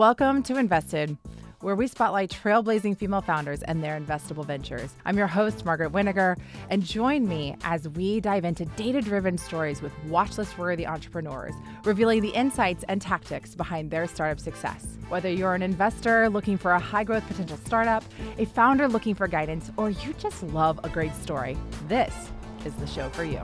Welcome to Invested, where we spotlight trailblazing female founders and their investable ventures. I'm your host, Margaret Winiger, and join me as we dive into data-driven stories with watchlist-worthy entrepreneurs, revealing the insights and tactics behind their startup success. Whether you're an investor looking for a high-growth potential startup, a founder looking for guidance, or you just love a great story, this is the show for you.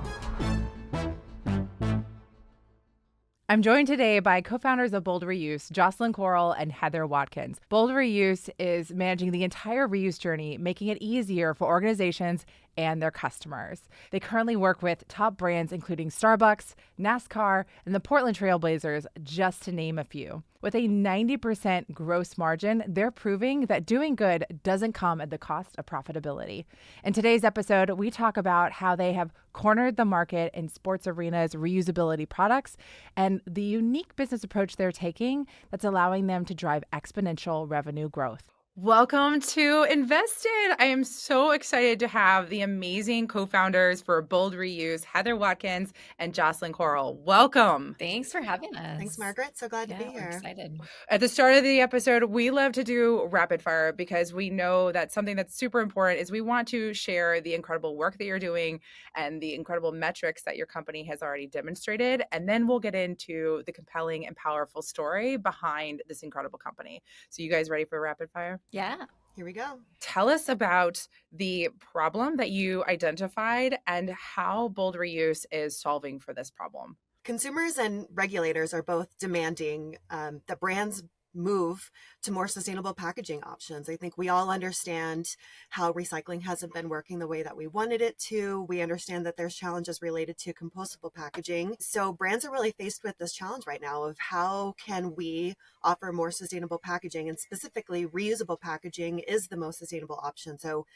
I'm joined today by co-founders of Bold Reuse, Jocelyn, Quarrell, and Heather Watkins. Bold Reuse is managing the entire reuse journey, making it easier for organizations and their customers. They currently work with top brands including Starbucks, NASCAR, and the Portland Trail Blazers, just to name a few. With a 90% gross margin, they're proving that doing good doesn't come at the cost of profitability. In today's episode, we talk about how they have cornered the market in sports arenas reusability products and the unique business approach they're taking that's allowing them to drive exponential revenue growth. Welcome to Invested. I am so excited to have the amazing co-founders for Bold Reuse, Heather Watkins and Jocelyn Quarrell. Welcome. Thanks for having us. Thanks, Margaret. So glad to be here. We're excited. At the start of the episode, we love to do rapid fire because we know that something that's super important is we want to share the incredible work that you're doing and the incredible metrics that your company has already demonstrated. And then we'll get into the compelling and powerful story behind this incredible company. So you guys ready for rapid fire? Yeah. Here we go. Tell us about the problem that you identified and how Bold Reuse is solving for this problem. Consumers and regulators are both demanding that brands move to more sustainable packaging options. I think we all understand how recycling hasn't been working the way that we wanted it to. We understand that there's challenges related to compostable packaging. So brands are really faced with this challenge right now of how can we offer more sustainable packaging, and specifically reusable packaging is the most sustainable option. So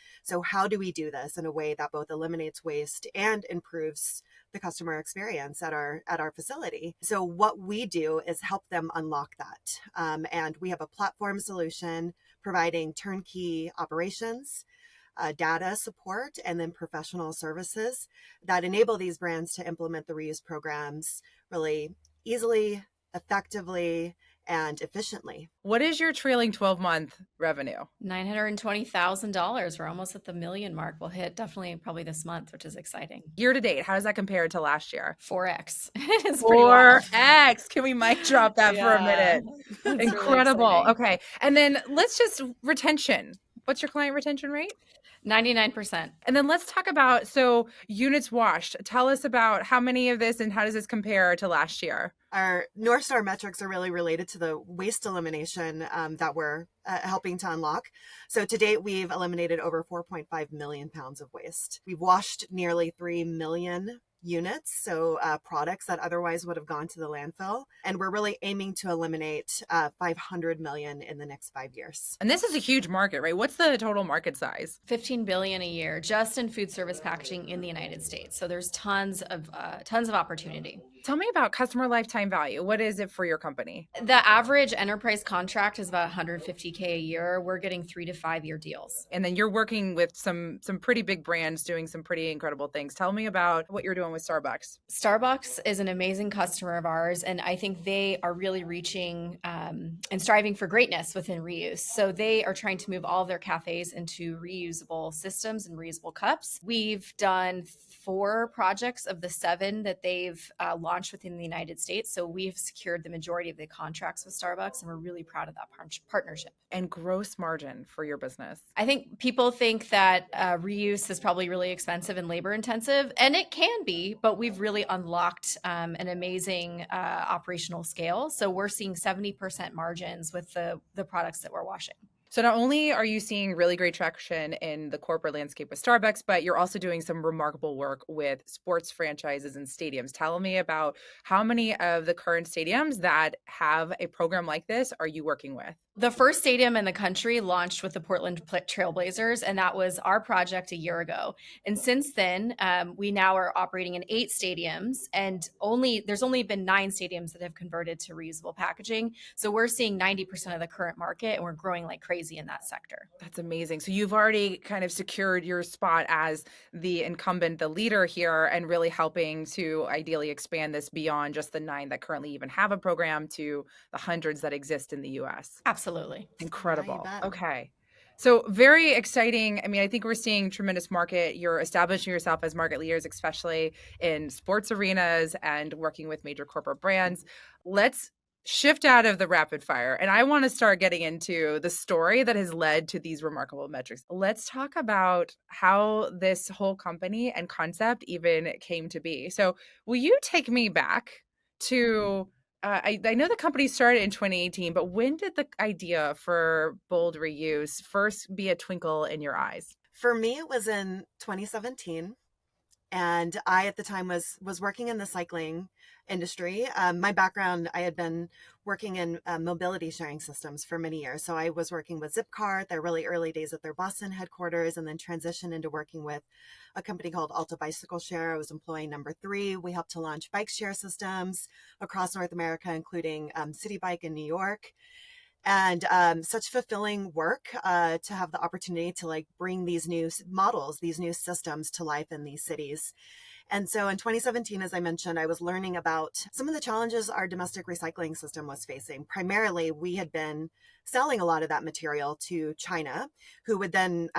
how do we do this in a way that both eliminates waste and improves the customer experience at our facility? So what we do is help them unlock that. And we have a platform solution providing turnkey operations, data support, and then professional services that enable these brands to implement the reuse programs really easily, effectively, and efficiently. What is your trailing 12-month revenue? $920,000. We're almost at the million mark. We'll hit definitely probably this month, which is exciting. Year to date, how does that compare to last year? 4x. It's pretty wild. 4x. Can we mic drop that for a minute? That's Incredible. really Okay. And then let's just retention. What's your client retention rate? 99%. And then let's talk about, so units washed. Tell us about how many of this and how does this compare to last year? Our North Star metrics are really related to the waste elimination that we're helping to unlock. So to date, we've eliminated over 4.5 million pounds of waste. We've washed nearly 3 million units, so products that otherwise would have gone to the landfill. And we're really aiming to eliminate 500 million in the next 5 years. And this is a huge market, right? What's the total market size? $15 billion a year just in food service packaging in the United States. So there's tons of opportunity. Tell me about customer lifetime value. What is it for your company? The average enterprise contract is about $150K a year. We're getting 3 to 5 year deals. And then you're working with some pretty big brands doing some pretty incredible things. Tell me about what you're doing with Starbucks. Starbucks is an amazing customer of ours, and I think they are really reaching and striving for greatness within reuse. So they are trying to move all of their cafes into reusable systems and reusable cups. We've done 4 projects of the 7 that they've launched within the United States. So we've secured the majority of the contracts with Starbucks, and we're really proud of that partnership. And gross margin for your business. I think people think that reuse is probably really expensive and labor intensive, and it can be, but we've really unlocked an amazing operational scale. So we're seeing 70% margins with the products that we're washing. So not only are you seeing really great traction in the corporate landscape with Starbucks, but you're also doing some remarkable work with sports franchises and stadiums. Tell me about how many of the current stadiums that have a program like this are you working with? The first stadium in the country launched with the Portland Trail Blazers, and that was our project a year ago. And since then, we now are operating in 8 stadiums, and there's only been 9 stadiums that have converted to reusable packaging. So we're seeing 90% of the current market, and we're growing like crazy. noisy in that sector. That's amazing. So you've already kind of secured your spot as the incumbent, the leader here, and really helping to ideally expand this beyond just the 9 that currently even have a program to the hundreds that exist in the US. Absolutely. Incredible. bet. Okay. So very exciting. I mean, I think we're seeing tremendous market. You're establishing yourself as market leaders, especially in sports arenas and working with major corporate brands. Let's shift out of the rapid fire. And I want to start getting into the story that has led to these remarkable metrics. Let's talk about how this whole company and concept even came to be. So will you take me back to I know the company started in 2018, but when did the idea for Bold Reuse first be a twinkle in your eyes? For me, it was in 2017. And I, at the time, was working in the cycling industry. My background, I had been working in mobility sharing systems for many years. So I was working with Zipcar, their really early days at their Boston headquarters, and then transitioned into working with a company called Alta Bicycle Share. I was employee number 3. We helped to launch bike share systems across North America, including City Bike in New York. And such fulfilling work to have the opportunity to like bring these new models, these new systems to life in these cities. And so in 2017, as I mentioned, I was learning about some of the challenges our domestic recycling system was facing. Primarily, we had been selling a lot of that material to China, who would then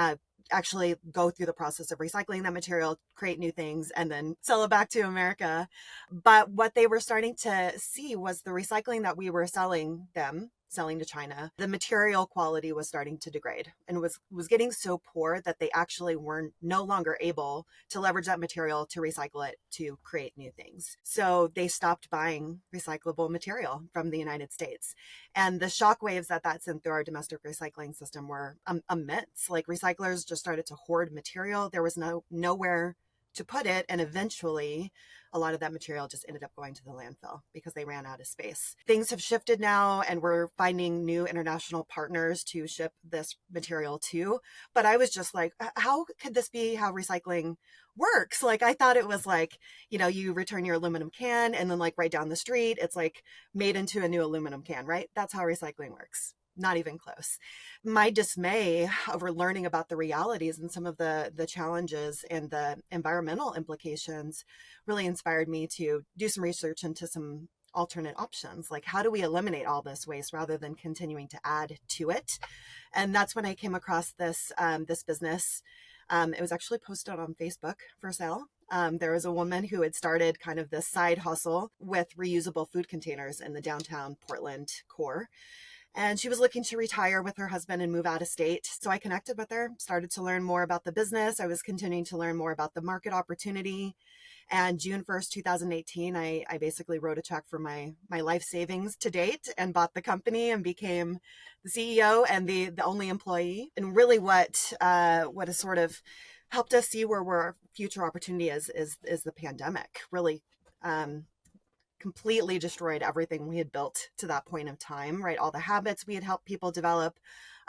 actually go through the process of recycling that material, create new things, and then sell it back to America. But what they were starting to see was the recycling that we were selling to China, the material quality was starting to degrade and was getting so poor that they actually were no longer able to leverage that material to recycle it to create new things. So they stopped buying recyclable material from the United States. And the shockwaves that sent through our domestic recycling system were immense. Like recyclers just started to hoard material. There was nowhere to put it. And eventually a lot of that material just ended up going to the landfill because they ran out of space. Things have shifted now and we're finding new international partners to ship this material to. But I was just like, how could this be how recycling works? Like, I thought it was like, you return your aluminum can and then like right down the street, it's like made into a new aluminum can, right? That's how recycling works. Not even close. My dismay over learning about the realities and some of the challenges and the environmental implications really inspired me to do some research into some alternate options. Like, how do we eliminate all this waste rather than continuing to add to it? And that's when I came across this business. It was actually posted on Facebook for sale. There was a woman who had started kind of this side hustle with reusable food containers in the downtown Portland core. And she was looking to retire with her husband and move out of state. So I connected with her, started to learn more about the business. I was continuing to learn more about the market opportunity. And June 1st, 2018, I basically wrote a check for my life savings to date and bought the company and became the CEO and the only employee. And really what has sort of helped us see where our future opportunity is the pandemic. Really completely destroyed everything we had built to that point of time, right? All the habits we had helped people develop,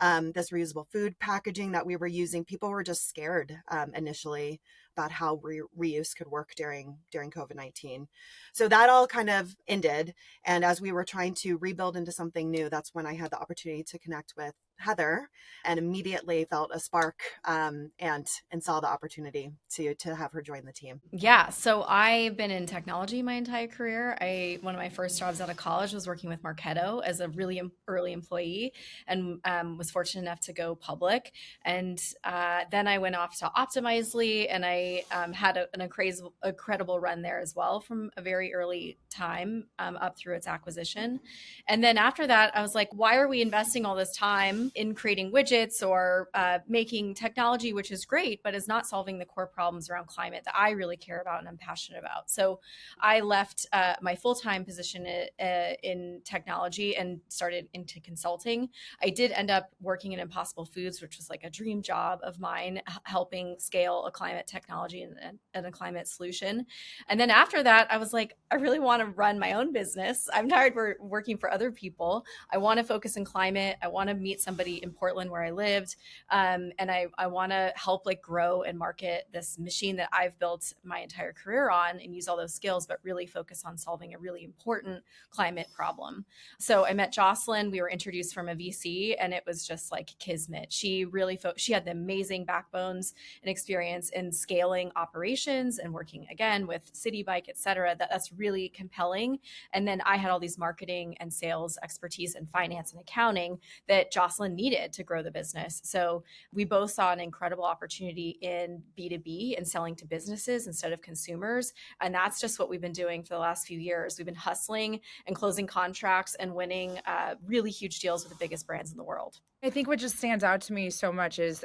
this reusable food packaging that we were using. People were just scared initially about how reuse could work during COVID-19. So that all kind of ended. And as we were trying to rebuild into something new, that's when I had the opportunity to connect with Heather and immediately felt a spark and saw the opportunity to have her join the team. Yeah, so I've been in technology my entire career. One of my first jobs out of college was working with Marketo as a really early employee, and was fortunate enough to go public. And then I went off to Optimizely, and I had an incredible run there as well from a very early time up through its acquisition. And then after that, I was like, why are we investing all this time in creating widgets or making technology, which is great, but is not solving the core problems around climate that I really care about and I'm passionate about? So I left my full-time position in technology and started into consulting. I did end up working in Impossible Foods, which was like a dream job of mine, helping scale a climate technology technology and a climate solution. And then after that, I was like, I really want to run my own business. I'm tired of working for other people. I want to focus in climate. I want to meet somebody in Portland where I lived. And I want to help like grow and market this machine that I've built my entire career on and use all those skills, but really focus on solving a really important climate problem. So I met Jocelyn. We were introduced from a VC, and it was just like kismet. She really she had the amazing backbones and experience in scaling operations and working again with City Bike, et cetera. That's really compelling. And then I had all these marketing and sales expertise and finance and accounting that Jocelyn needed to grow the business. So we both saw an incredible opportunity in B2B and selling to businesses instead of consumers. And that's just what we've been doing for the last few years. We've been hustling and closing contracts and winning really huge deals with the biggest brands in the world. I think what just stands out to me so much is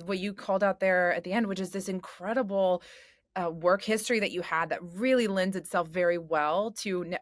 what you called out there at the end, which is this incredible work history that you had that really lends itself very well to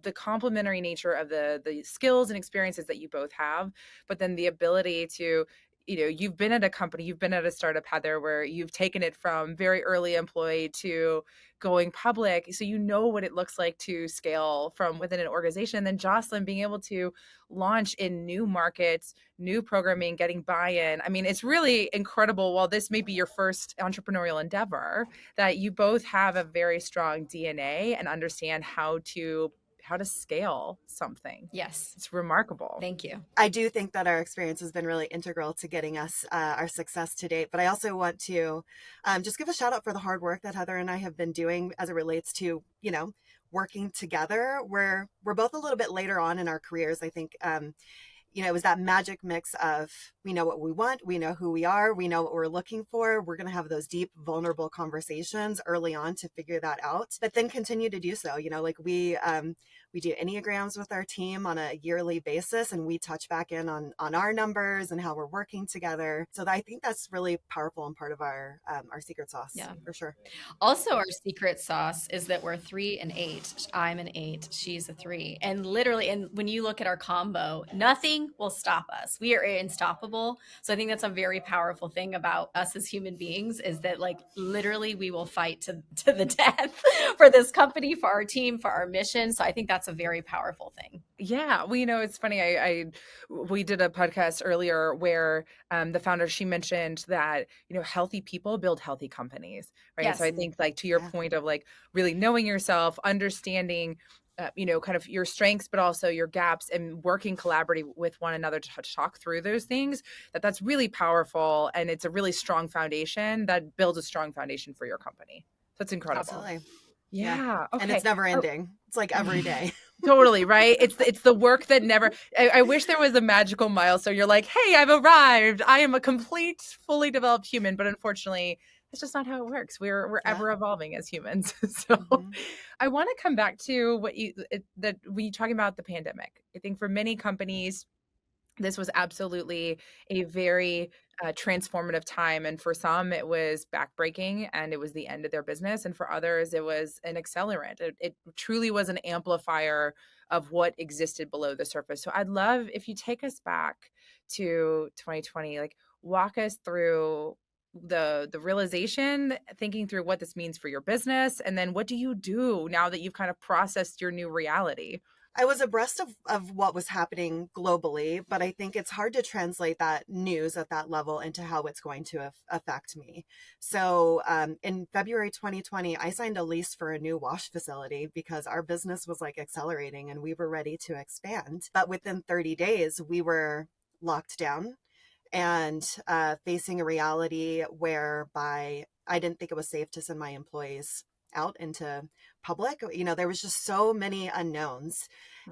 the complementary nature of the skills and experiences that you both have, but then the ability to, you've been at a company, you've been at a startup, Heather, where you've taken it from very early employee to going public. So you know what it looks like to scale from within an organization. And then Jocelyn being able to launch in new markets, new programming, getting buy-in. I mean, it's really incredible. While this may be your first entrepreneurial endeavor, that you both have a very strong DNA and understand how to scale something. Yes. It's remarkable. Thank you. I do think that our experience has been really integral to getting us our success to date. But I also want to just give a shout out for the hard work that Heather and I have been doing as it relates to, working together. We're both a little bit later on in our careers. I think, it was that magic mix of, we know what we want, we know who we are, we know what we're looking for. We're going to have those deep, vulnerable conversations early on to figure that out, but then continue to do so. We do Enneagrams with our team on a yearly basis, and we touch back in on our numbers and how we're working together. So I think that's really powerful and part of our secret sauce. Yeah, for sure. Also, our secret sauce is that we're 3 and 8. I'm an 8. She's a 3. And literally, and when you look at our combo, nothing will stop us. We are unstoppable. So I think that's a very powerful thing about us as human beings, is that like literally we will fight to the death for this company, for our team, for our mission. So I think that's a very powerful thing. Yeah. Well, it's funny. We did a podcast earlier where the founder, she mentioned that, healthy people build healthy companies, right? Yes. So I think like to your point of like really knowing yourself, understanding, kind of your strengths, but also your gaps, and working collaboratively with one another to talk through those things, that's really powerful. And it's a really strong foundation that builds a strong foundation for your company. So it's incredible. Absolutely. Yeah. Okay. And it's never ending. It's like every day. Totally, right? It's the work that never, I wish there was a magical milestone. You're like, hey, I've arrived. I am a complete, fully developed human. But unfortunately, that's just not how it works. We're ever evolving as humans. So I want to come back to when you talking about the pandemic. I think for many companies, this was absolutely a very transformative time. And for some, it was backbreaking and it was the end of their business. And for others, it was an accelerant. It truly was an amplifier of what existed below the surface. So I'd love if you take us back to 2020, like walk us through the realization, thinking through what this means for your business. And then what do you do now that you've kind of processed your new reality? I was abreast of what was happening globally, but I think it's hard to translate that news at that level into how it's going to affect me. So in February 2020, I signed a lease for a new wash facility because our business was like accelerating and we were ready to expand. But within 30 days, we were locked down and facing a reality whereby I didn't think it was safe to send my employees out into public. There was just so many unknowns.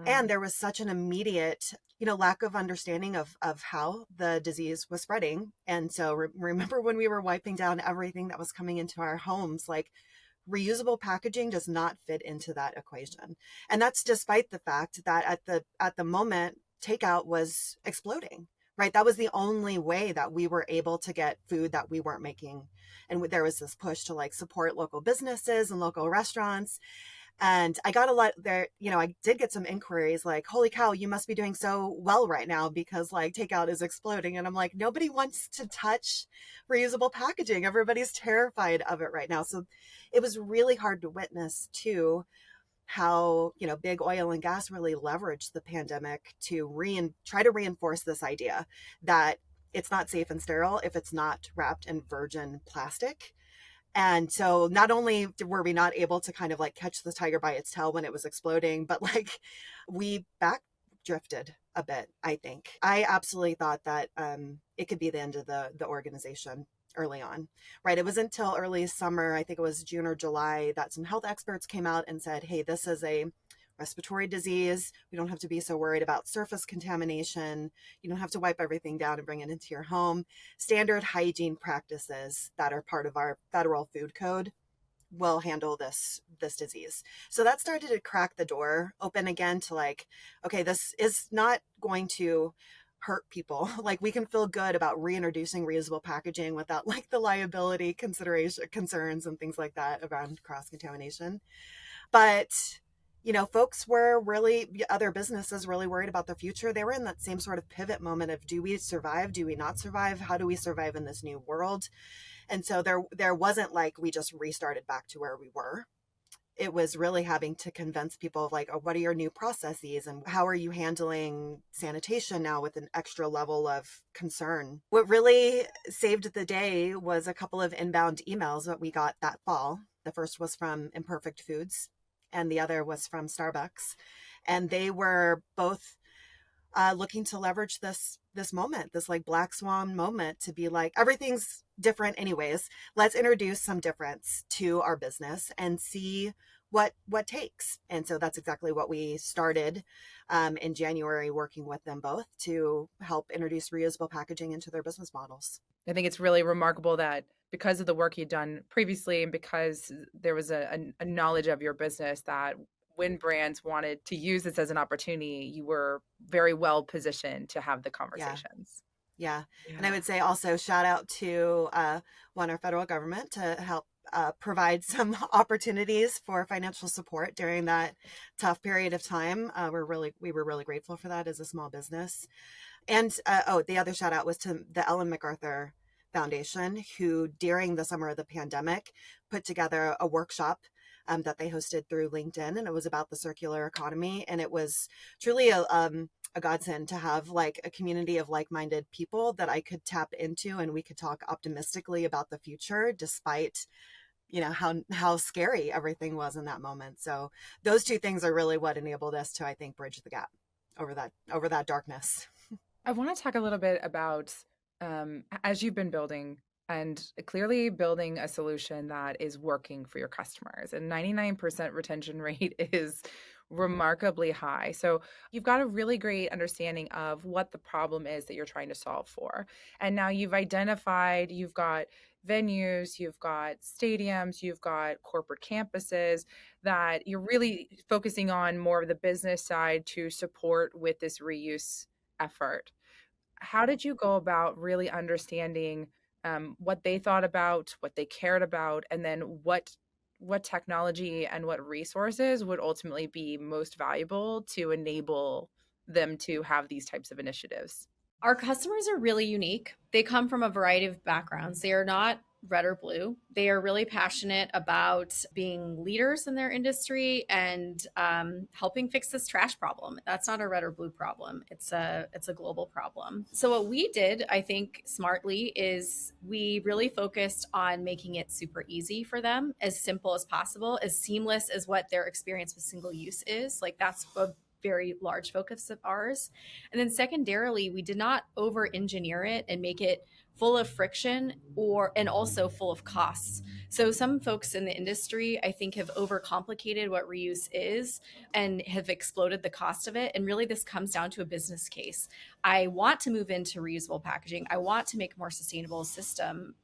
And there was such an immediate, lack of understanding of how the disease was spreading. And so remember when we were wiping down everything that was coming into our homes, like reusable packaging does not fit into that equation. And that's despite the fact that at the moment, takeout was exploding. Right. That was the only way that we were able to get food that we weren't making. And there was this push to like support local businesses and local restaurants. And I got a lot there, I did get some inquiries like, holy cow, you must be doing so well right now because like takeout is exploding. And I'm like, nobody wants to touch reusable packaging. Everybody's terrified of it right now. So it was really hard to witness too how, big oil and gas really leveraged the pandemic to try to reinforce this idea that it's not safe and sterile if it's not wrapped in virgin plastic. And so not only were we not able to kind of like catch the tiger by its tail when it was exploding, but like we back drifted a bit, I think. I absolutely thought that it could be the end of the organization early on, right? It was until early summer, I think it was June or July, that some health experts came out and said, hey, this is a respiratory disease. We don't have to be so worried about surface contamination. You don't have to wipe everything down and bring it into your home. Standard hygiene practices that are part of our federal food code will handle this disease. So that started to crack the door open again to like, okay, this is not going to hurt people. Like we can feel good about reintroducing reusable packaging without like the liability concerns and things like that around cross contamination. But folks were really, other businesses really worried about the future. They were in that same sort of pivot moment of, do we survive? Do we not survive? How do we survive in this new world? And so there wasn't like we just restarted back to where we were. It was really having to convince people of like, oh, what are your new processes and how are you handling sanitation now with an extra level of concern? What really saved the day was a couple of inbound emails that we got that fall. The first was from Imperfect Foods and the other was from Starbucks. And they were both looking to leverage this moment, this like black swan moment, to be like, everything's different anyways. Let's introduce some difference to our business and see what takes. And so that's exactly what we started in January, working with them both to help introduce reusable packaging into their business models. I think it's really remarkable that because of the work you'd done previously and because there was a knowledge of your business, that when brands wanted to use this as an opportunity, you were very well positioned to have the conversations. Yeah. And I would say also shout out to our federal government to help provide some opportunities for financial support during that tough period of time. We were really grateful for that as a small business. And the other shout out was to the Ellen MacArthur Foundation, who during the summer of the pandemic put together a workshop that they hosted through LinkedIn, and it was about the circular economy. And it was truly a godsend to have like a community of like-minded people that I could tap into, and we could talk optimistically about the future, despite how scary everything was in that moment. So those two things are really what enabled us to, I think, bridge the gap over that darkness. I want to talk a little bit about as you've been building and clearly building a solution that is working for your customers. And 99% retention rate is remarkably high. So you've got a really great understanding of what the problem is that you're trying to solve for. And now you've identified, you've got venues, you've got stadiums, you've got corporate campuses that you're really focusing on more of the business side to support with this reuse effort. How did you go about really understanding what they thought about, what they cared about, and then what technology and what resources would ultimately be most valuable to enable them to have these types of initiatives? Our customers are really unique. They come from a variety of backgrounds. They are not red or blue. They are really passionate about being leaders in their industry and helping fix this trash problem. That's not a red or blue problem. It's a global problem. So what we did, I think, smartly is we really focused on making it super easy for them, as simple as possible, as seamless as what their experience with single use is. Like that's a very large focus of ours. And then secondarily, we did not over engineer it and make it full of friction and also full of costs. So some folks in the industry, I think, have overcomplicated what reuse is and have exploded the cost of it. And really this comes down to a business case. I want to move into reusable packaging. I want to make a more sustainable system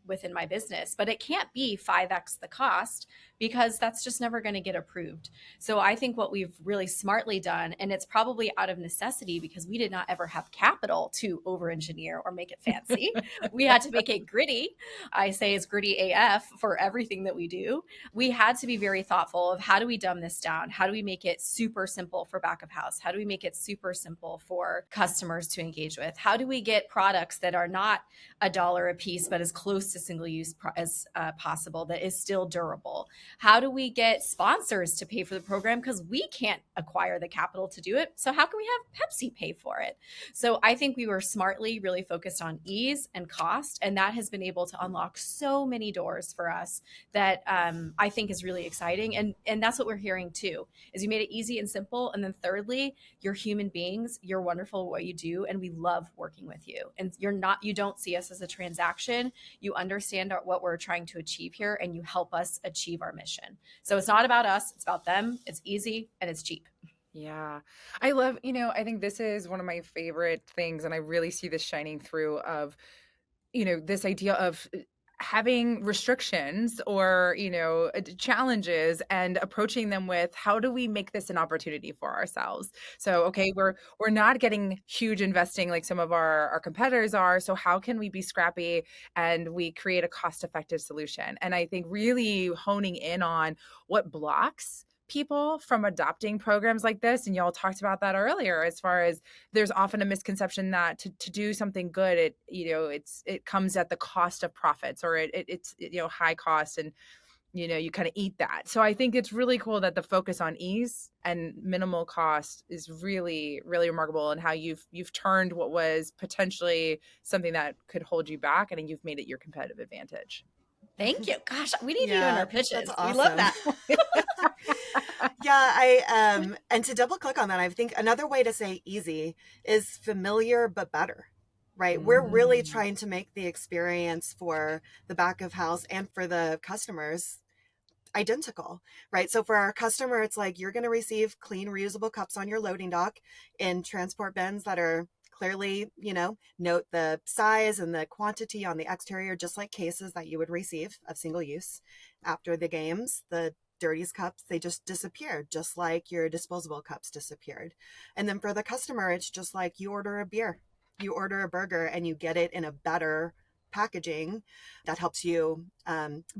within my business, but it can't be 5x the cost because that's just never going to get approved. So I think what we've really smartly done, and it's probably out of necessity because we did not ever have capital to over engineer or make it fancy. We had to make it gritty. I say it's gritty AF for everything that we do. We had to be very thoughtful of how do we dumb this down? How do we make it super simple for back of house? How do we make it super simple for customers to engage with? How do we get products that are not $1 a piece, but as close to single use as possible, that is still durable? How do we get sponsors to pay for the program? Because we can't acquire the capital to do it. So how can we have Pepsi pay for it? So I think we were smartly really focused on ease and cost. And that has been able to unlock so many doors for us that I think is really exciting. And that's what we're hearing too, is you made it easy and simple. And then thirdly, you're human beings, you're wonderful at what you do. And we love working with you. And you don't see us as a transaction. You understand what we're trying to achieve here, and you help us achieve our mission. So it's not about us, it's about them. It's easy and it's cheap. Yeah. I love, I think this is one of my favorite things, and I really see this shining through of, this idea of having restrictions or, challenges and approaching them with how do we make this an opportunity for ourselves? So, okay, we're not getting huge investing like some of our competitors are. So how can we be scrappy and we create a cost-effective solution? And I think really honing in on what blocks people from adopting programs like this, and y'all talked about that earlier, as far as there's often a misconception that to do something good, it comes at the cost of profits, or it's high cost, and you kind of eat that. So I think it's really cool that the focus on ease and minimal cost is really, really remarkable, and how you've turned what was potentially something that could hold you back, and you've made it your competitive advantage. Thank you. Gosh, we need you in our pitches. That's awesome. We love that. Yeah, and to double click on that, I think another way to say easy is familiar but better, right? Mm-hmm. We're really trying to make the experience for the back of house and for the customers identical, right? So for our customer, it's like you're going to receive clean, reusable cups on your loading dock in transport bins that are clearly, note the size and the quantity on the exterior, just like cases that you would receive of single use. After the games, the Dirty's cups, they just disappeared, just like your disposable cups disappeared. And then for the customer, it's just like you order a beer, you order a burger, and you get it in a better packaging that helps you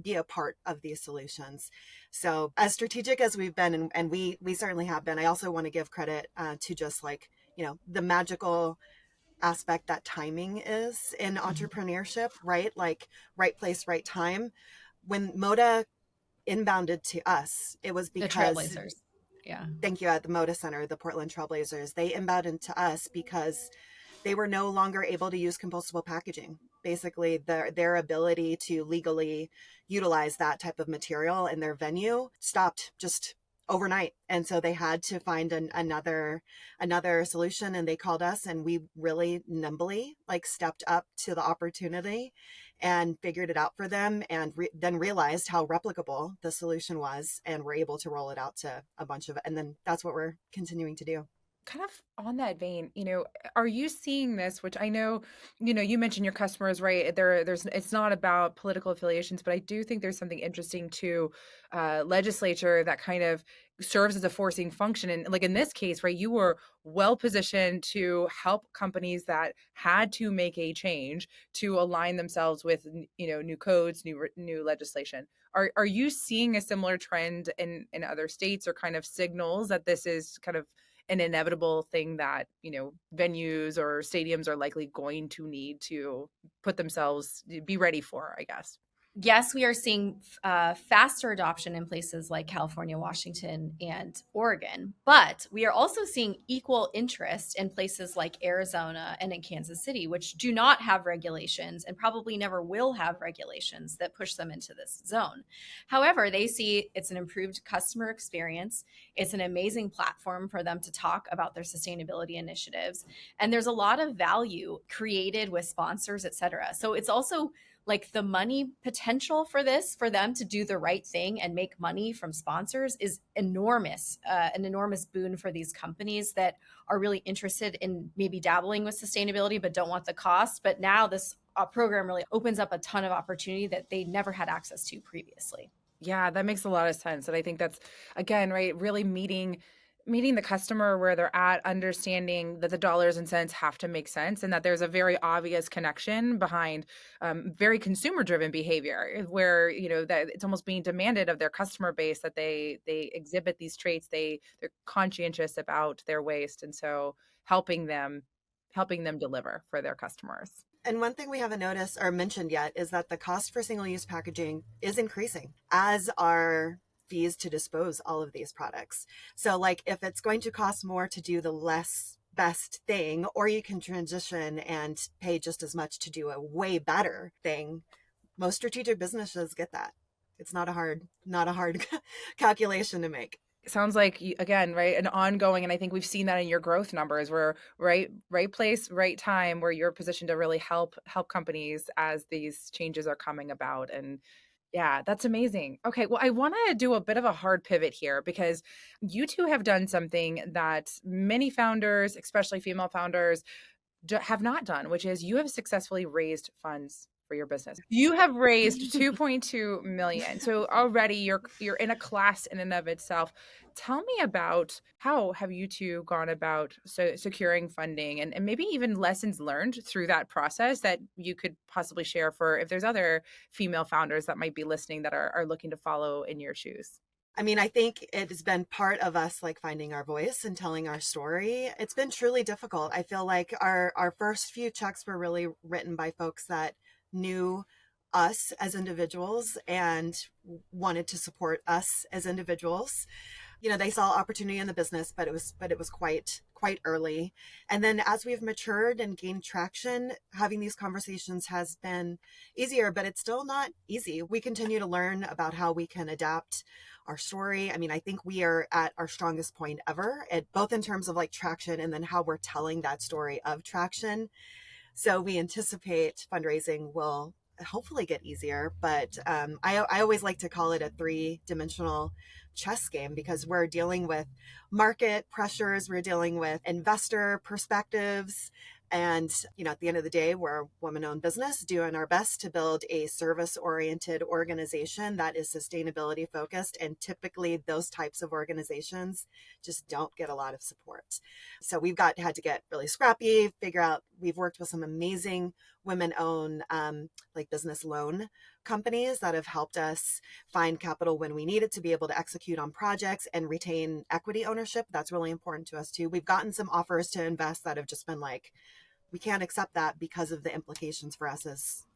be a part of these solutions. So as strategic as we've been, and we certainly have been, I also want to give credit to just like, the magical aspect that timing is in entrepreneurship, right? Like right place, right time. When Moda inbounded to us, it was because the Trailblazers. Yeah. Thank you. At the Moda Center, the Portland Trailblazers, they inbounded to us because they were no longer able to use compostable packaging. Basically, their ability to legally utilize that type of material in their venue stopped just overnight. And so they had to find another solution, and they called us, and we really nimbly stepped up to the opportunity and figured it out for them, and then realized how replicable the solution was, and were able to roll it out to a bunch of, and then that's what we're continuing to do. Kind of on that vein, are you seeing this, which I know, you mentioned your customers, right? There's, it's not about political affiliations, but I do think there's something interesting to legislature that kind of serves as a forcing function. And like in this case, right, you were well positioned to help companies that had to make a change to align themselves with, new codes, new legislation. Are you seeing a similar trend in other states, or kind of signals that this is kind of an inevitable thing that, venues or stadiums are likely going to need to put themselves, be ready for, I guess? Yes, we are seeing faster adoption in places like California, Washington, and Oregon, but we are also seeing equal interest in places like Arizona and in Kansas City, which do not have regulations and probably never will have regulations that push them into this zone. However, they see it's an improved customer experience. It's an amazing platform for them to talk about their sustainability initiatives. And there's a lot of value created with sponsors, et cetera. So it's also like the money potential for this, for them to do the right thing and make money from sponsors is enormous, an enormous boon for these companies that are really interested in maybe dabbling with sustainability, but don't want the cost. But now this program really opens up a ton of opportunity that they never had access to previously. Yeah, that makes a lot of sense. And I think that's, again, right, really meeting the customer where they're at, understanding that the dollars and cents have to make sense, and that there's a very obvious connection behind very consumer driven behavior where, that it's almost being demanded of their customer base that they exhibit these traits. They're conscientious about their waste. And so helping them deliver for their customers. And one thing we haven't noticed or mentioned yet is that the cost for single-use packaging is increasing, as are fees to dispose all of these products. So like if it's going to cost more to do the less best thing, or you can transition and pay just as much to do a way better thing, most strategic businesses get that. It's not a hard calculation to make. Sounds like, again, right, an ongoing, and I think we've seen that in your growth numbers, where right place, right time, where you're positioned to really help companies as these changes are coming about. And yeah, that's amazing. Okay, well, I want to do a bit of a hard pivot here, because you two have done something that many founders, especially female founders, have not done, which is you have successfully raised funds for your business. You have raised 2.2 million. So already you're in a class in and of itself. Tell me about how have you two gone about securing funding, and maybe even lessons learned through that process that you could possibly share for if there's other female founders that might be listening that are looking to follow in your shoes. I mean, I think it has been part of us like finding our voice and telling our story. It's been truly difficult. I feel like our first few checks were really written by folks that knew us as individuals and wanted to support us as individuals. They saw opportunity in the business, but it was quite early. And then as we've matured and gained traction, having these conversations has been easier, but it's still not easy. We continue to learn about how we can adapt our story. I mean, I think we are at our strongest point ever, both in terms of like traction and then how we're telling that story of traction. So we anticipate fundraising will hopefully get easier, but I always like to call it a 3-dimensional chess game, because we're dealing with market pressures, we're dealing with investor perspectives, and at the end of the day, we're a woman-owned business doing our best to build a service-oriented organization that is sustainability focused, and typically those types of organizations just don't get a lot of support. So we've had to get really scrappy, figure out. We've worked with some amazing women-owned like business loan companies that have helped us find capital when we need it to be able to execute on projects and retain equity ownership. That's really important to us too. We've gotten some offers to invest that have just been like, we can't accept that because of the implications for us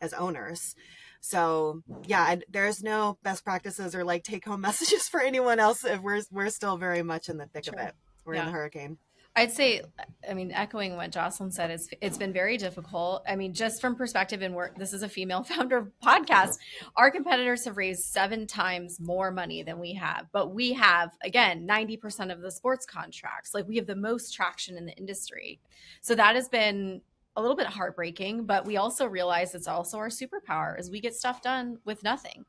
as owners. So yeah, there's no best practices or like take home messages for anyone else. If we're still very much in the thick of it. We're in the hurricane. I'd say, echoing what Jocelyn said, it's been very difficult. I mean, just from perspective, and this is a female founder podcast, our competitors have raised 7 times more money than we have. But we have, again, 90% of the sports contracts. Like, we have the most traction in the industry. So that has been a little bit heartbreaking, but we also realize it's also our superpower is we get stuff done with nothing.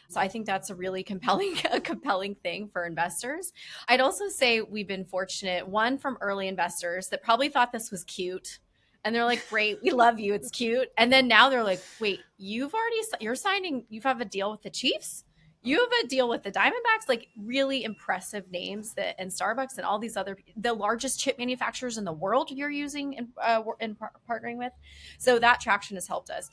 So I think that's a really compelling thing for investors. I'd also say we've been fortunate, one, from early investors that probably thought this was cute. And they're like, great, we love you. It's cute. And then now they're like, wait, you have a deal with the Chiefs? You have a deal with the Diamondbacks, like really impressive names and Starbucks and all these the largest chip manufacturers in the world you're using and partnering with. So that traction has helped us.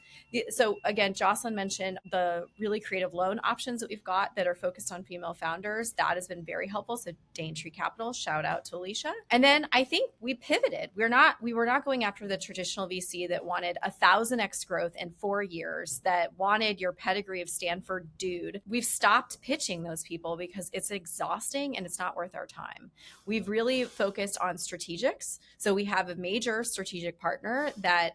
So again, Jocelyn mentioned the really creative loan options that we've got that are focused on female founders. That has been very helpful. So Daintree Capital, shout out to Alicia. And then I think we pivoted. We were not going after the traditional VC that wanted 1,000x growth in 4 years, that wanted your pedigree of Stanford dude. We've stopped pitching those people because it's exhausting and it's not worth our time. We've really focused on strategics. So we have a major strategic partner that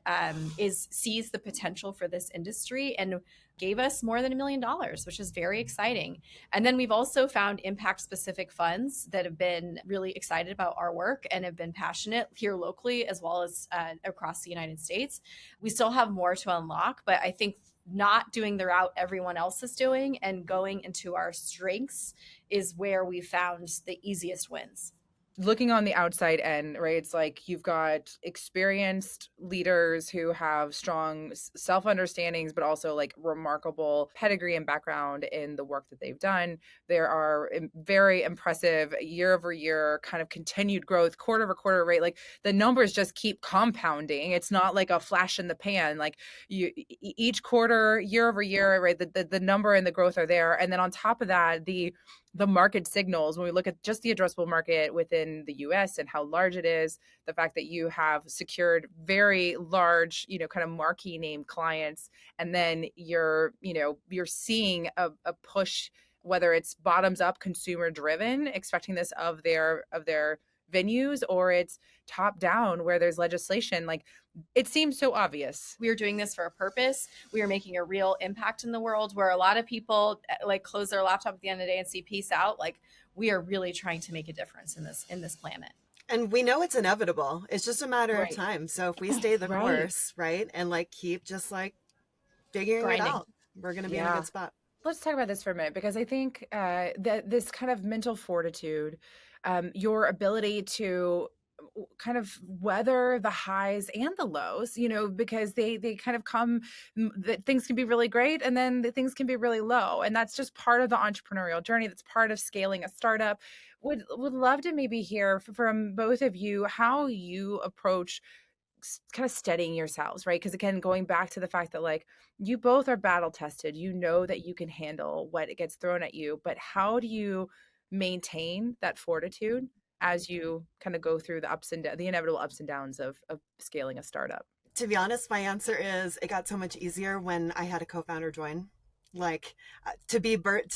sees the potential for this industry and gave us more than $1 million, which is very exciting. And then we've also found impact specific funds that have been really excited about our work and have been passionate here locally as well as across the United States. We still have more to unlock, but I think not doing the route everyone else is doing and going into our strengths is where we found the easiest wins. Looking on the outside end, right? It's like you've got experienced leaders who have strong self understandings, but also like remarkable pedigree and background in the work that they've done. There are very impressive year over year kind of continued growth, quarter over quarter, right? Like the numbers just keep compounding. It's not like a flash in the pan. Like each quarter, year over year, right? The number and the growth are there. And then on top of that, the market signals, when we look at just the addressable market within the US and how large it is, the fact that you have secured very large, kind of marquee name clients, and then you're seeing a push, whether it's bottoms up consumer driven, expecting this of their venues, or it's top down where there's legislation. Like, it seems so obvious. We are doing this for a purpose. We are making a real impact in the world, where a lot of people like close their laptop at the end of the day and see peace out. Like, we are really trying to make a difference in this planet. And we know it's inevitable. It's just a matter Right. of time. So if we stay the Right. course, right, and like keep just like figuring Grinding. it out, we're going to be in a Yeah. good spot. Let's talk about this for a minute, because I think that this kind of mental fortitude, your ability to kind of weather the highs and the lows, because they kind of come, that things can be really great and then the things can be really low. And that's just part of the entrepreneurial journey. That's part of scaling a startup. Would love to maybe hear from both of you how you approach kind of steadying yourselves, right? Because again, going back to the fact that like you both are battle tested, that you can handle what gets thrown at you, but how do you maintain that fortitude as you kind of go through the inevitable ups and downs of scaling a startup? To be honest, my answer is it got so much easier when I had a co-founder join. Like to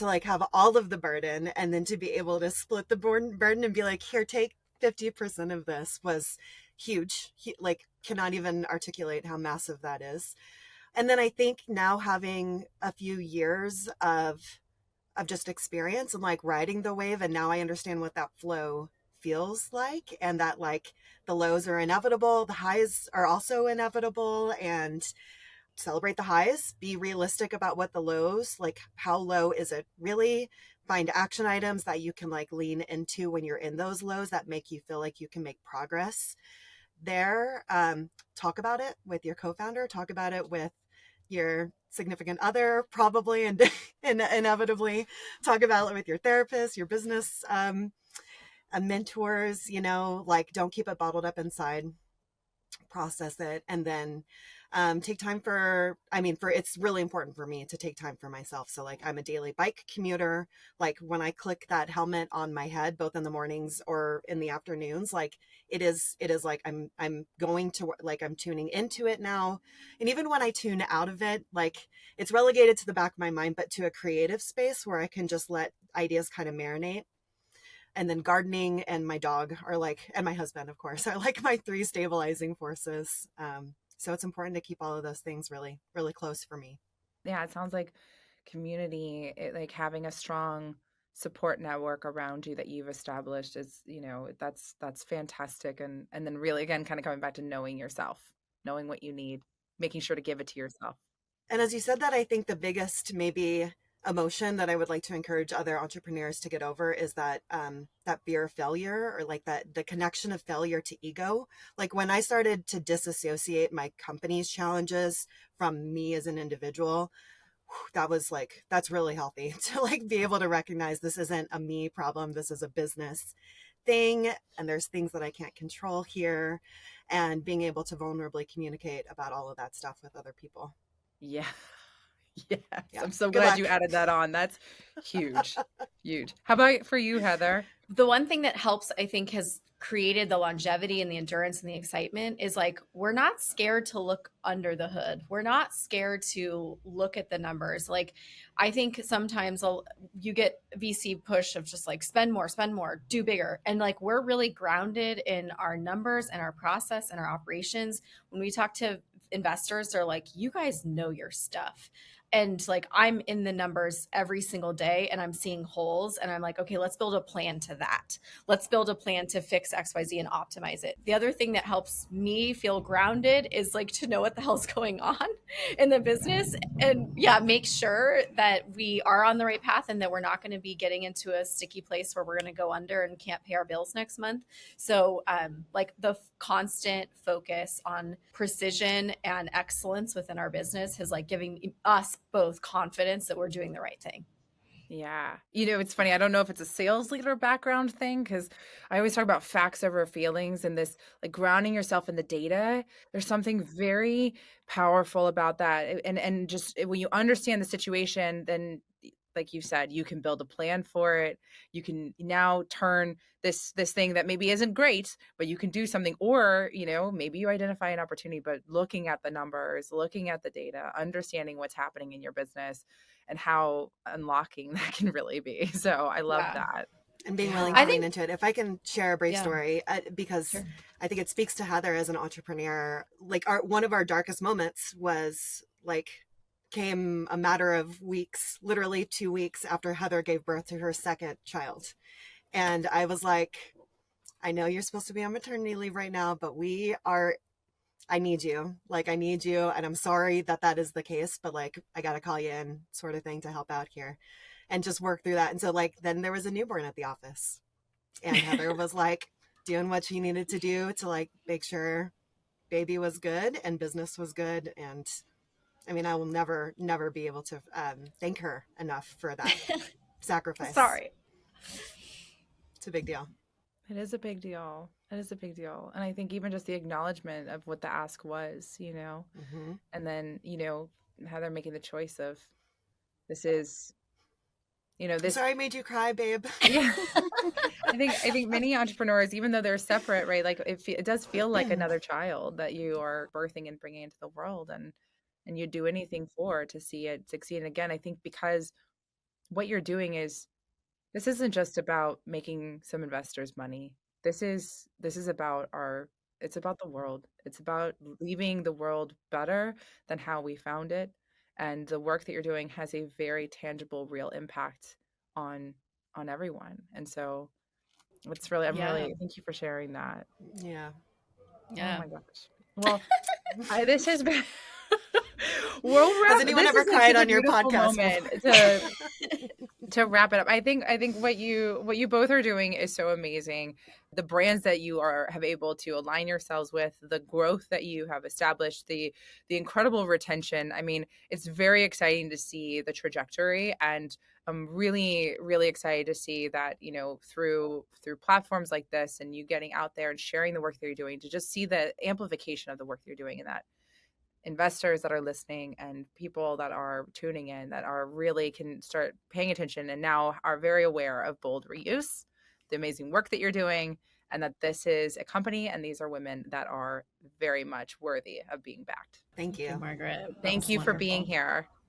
like have all of the burden, and then to be able to split the burden and be like, here, take 50% of this was huge. Like, cannot even articulate how massive that is. And then I think now having a few years of just experience and like riding the wave, and now I understand what that flow feels like, and that like the lows are inevitable, the highs are also inevitable, and celebrate the highs, be realistic about what the lows, like how low is it really, find action items that you can like lean into when you're in those lows that make you feel like you can make progress there. Talk about it with your co-founder, talk about it with your significant other, probably, and inevitably talk about it with your therapist, your business mentors, like don't keep it bottled up inside, process it, and then take time it's really important for me to take time for myself. So like I'm a daily bike commuter. Like when I click that helmet on my head, both in the mornings or in the afternoons, like it is like I'm going to, like I'm tuning into it now. And even when I tune out of it, like it's relegated to the back of my mind, but to a creative space where I can just let ideas kind of marinate. And then gardening and my dog are like, and my husband, of course, are like my three stabilizing forces. So it's important to keep all of those things really, really close for me. Yeah, it sounds like community, like having a strong support network around you that you've established is, that's fantastic. And then really, again, kind of coming back to knowing yourself, knowing what you need, making sure to give it to yourself. And as you said that, I think the biggest maybe emotion that I would like to encourage other entrepreneurs to get over is that that fear of failure, or like that the connection of failure to ego. Like when I started to disassociate my company's challenges from me as an individual, that was like, that's really healthy to like be able to recognize this isn't a me problem, this is a business thing, and there's things that I can't control here, and being able to vulnerably communicate about all of that stuff with other people. Yeah. Yes. Yeah. I'm so Good glad luck. you added that on. That's huge. Huge. How about for you, Heather? The one thing that helps, I think, has created the longevity and the endurance and the excitement is like, we're not scared to look under the hood. We're not scared to look at the numbers. Like, I think sometimes you get VC push of just like spend more, do bigger. And like, we're really grounded in our numbers and our process and our operations. When we talk to investors, they're like, you guys know your stuff. And like, I'm in the numbers every single day and I'm seeing holes, and I'm like, okay, let's build a plan to that. Let's build a plan to fix XYZ and optimize it. The other thing that helps me feel grounded is like to know what the hell's going on in the business, and yeah, make sure that we are on the right path and that we're not going to be getting into a sticky place where we're going to go under and can't pay our bills next month. So like the constant focus on precision and excellence within our business has like giving us both confidence that we're doing the right thing. Yeah. It's funny. I don't know if it's a sales leader background thing because I always talk about facts over feelings and this like grounding yourself in the data. There's something very powerful about that. And just when you understand the situation, then like you said, you can build a plan for it. You can now turn this thing that maybe isn't great, but you can do something. Or, maybe you identify an opportunity, but looking at the numbers, looking at the data, understanding what's happening in your business and how unlocking that can really be. So I love Yeah. that. And being willing I to lean think, into it. If I can share a brief yeah, story, because sure. I think it speaks to Heather as an entrepreneur. Like one of our darkest moments was like came a matter of weeks, literally 2 weeks after Heather gave birth to her second child. And I was like, I know you're supposed to be on maternity leave right now, but I need you. Like, I need you. And I'm sorry that is the case, but like, I got to call you in sort of thing to help out here and just work through that. And so like, then there was a newborn at the office and Heather was like doing what she needed to do to like make sure baby was good and business was good. And I mean, I will never be able to thank her enough for that sacrifice. Sorry. It's a big deal. It is a big deal. It is a big deal. And I think even just the acknowledgement of what the ask was, Mm-hmm. and then, Heather making the choice of this is, I'm this. sorry I made you cry, babe. Yeah. I think many entrepreneurs, even though they're separate, right? Like it does feel like another child that you are birthing and bringing into the world, and you do anything for to see it succeed. And again, I think because what you're doing this isn't just about making some investors money. This is about it's about the world. It's about leaving the world better than how we found it. And the work that you're doing has a very tangible, real impact on everyone. And so I'm Yeah. really, thank you for sharing that. Yeah. Oh Yeah. my gosh. Well, this has been we'll Has wrap. anyone This ever is cried such a on your beautiful podcast moment before? to wrap it up. I think what you both are doing is so amazing. The brands that you have able to align yourselves with, the growth that you have established, the incredible retention. I mean, it's very exciting to see the trajectory, and I'm really, really excited to see that, through platforms like this and you getting out there and sharing the work that you're doing, to just see the amplification of the work you're doing, and that investors that are listening and people that are tuning in that are really can start paying attention and now are very aware of Bold Reuse, the amazing work that you're doing, and that this is a company and these are women that are very much worthy of being backed. Thank you. Margaret. That Thank was you for being wonderful. here.